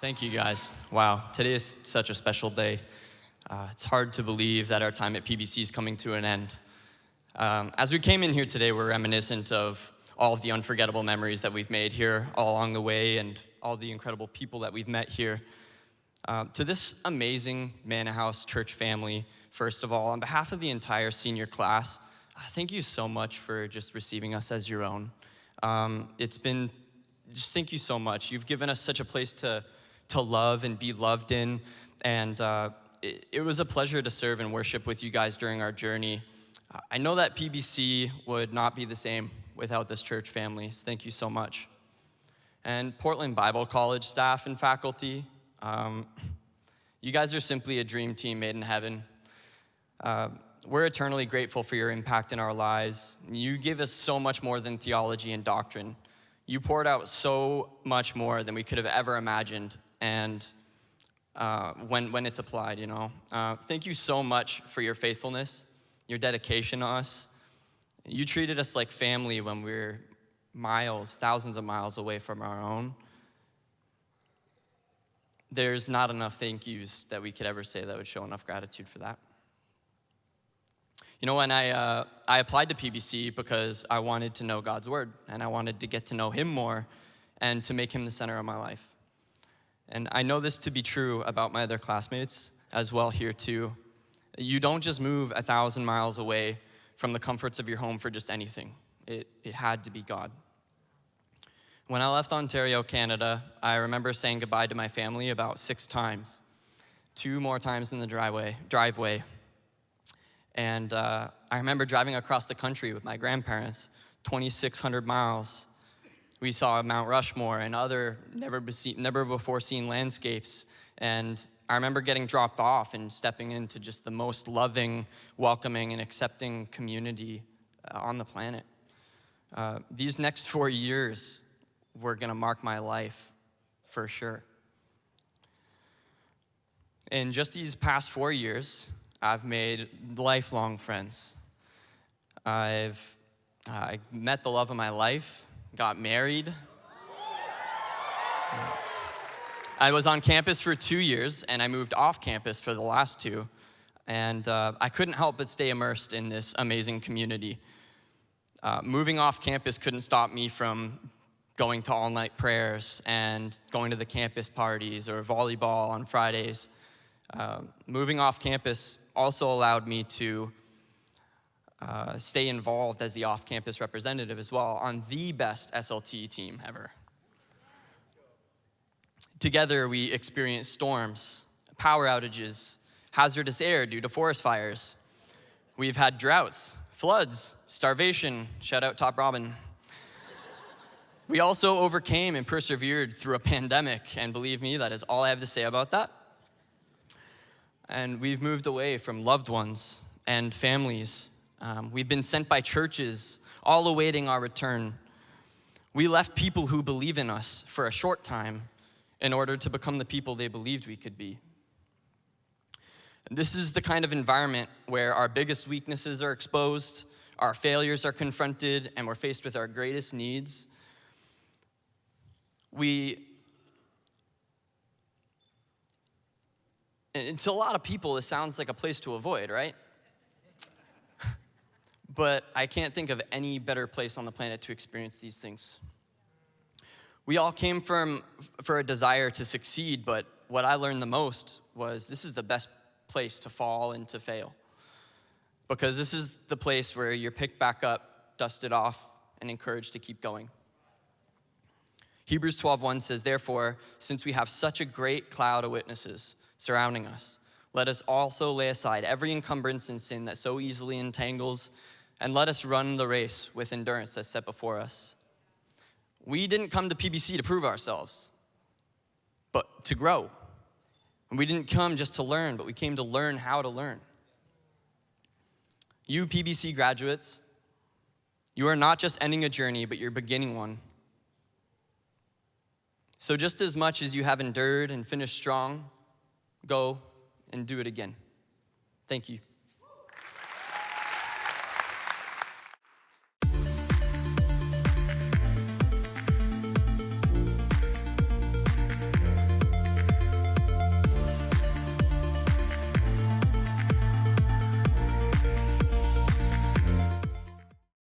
Thank you, guys. Wow, today is such a special day. It's hard to believe that our time at PBC is coming to an end. As we came in here today, we're reminiscent of all of the unforgettable memories that we've made here all along the way and all the incredible people that we've met here. To this amazing Mannahouse church family, first of all, on behalf of the entire senior class, thank you so much for just receiving us as your own. Just thank you so much. You've given us such a place to love and be loved in, and it was a pleasure to serve and worship with you guys during our journey. I know that PBC would not be the same without this church family, so thank you so much. And Portland Bible College staff and faculty, you guys are simply a dream team made in heaven. We're eternally grateful for your impact in our lives. You give us so much more than theology and doctrine. You poured out so much more than we could have ever imagined, and when it's applied, Thank you so much for your faithfulness, your dedication to us. You treated us like family when we were thousands of miles away from our own. There's not enough thank yous that we could ever say that would show enough gratitude for that. When I applied to PBC because I wanted to know God's word, and I wanted to get to know him more and to make him the center of my life. And I know this to be true about my other classmates as well here too. You don't just move 1,000 miles away from the comforts of your home for just anything. It had to be God. When I left Ontario, Canada, I remember saying goodbye to my family about 6 times, 2 more times in the driveway. And I remember driving across the country with my grandparents, 2,600 miles. We saw Mount Rushmore and other never before seen landscapes. And I remember getting dropped off and stepping into just the most loving, welcoming, and accepting community on the planet. These next 4 years were gonna mark my life for sure. In just these past 4 years, I've made lifelong friends. I met the love of my life, got married. I was on campus for 2 years, and I moved off campus for the last 2. And I couldn't help but stay immersed in this amazing community. Moving off campus couldn't stop me from going to all-night prayers and going to the campus parties or volleyball on Fridays. Moving off campus also allowed me to stay involved as the off-campus representative as well on the best SLT team ever. Together, we experienced storms, power outages, hazardous air due to forest fires. We've had droughts, floods, starvation, shout out Top Robin. We also overcame and persevered through a pandemic, and believe me, that is all I have to say about that. And we've moved away from loved ones and families. We've been sent by churches, all awaiting our return. We left people who believe in us for a short time in order to become the people they believed we could be. This is the kind of environment where our biggest weaknesses are exposed, our failures are confronted, and we're faced with our greatest needs. And to a lot of people, this sounds like a place to avoid, right? But I can't think of any better place on the planet to experience these things. We all came for a desire to succeed, but what I learned the most was this is the best place to fall and to fail. Because this is the place where you're picked back up, dusted off, and encouraged to keep going. Hebrews 12:1 says, "Therefore, since we have such a great cloud of witnesses surrounding us, let us also lay aside every encumbrance and sin that so easily entangles, and let us run the race with endurance that's set before us." We didn't come to PBC to prove ourselves, but to grow. And we didn't come just to learn, but we came to learn how to learn. You PBC graduates, you are not just ending a journey, but you're beginning one. So just as much as you have endured and finished strong, go and do it again. Thank you.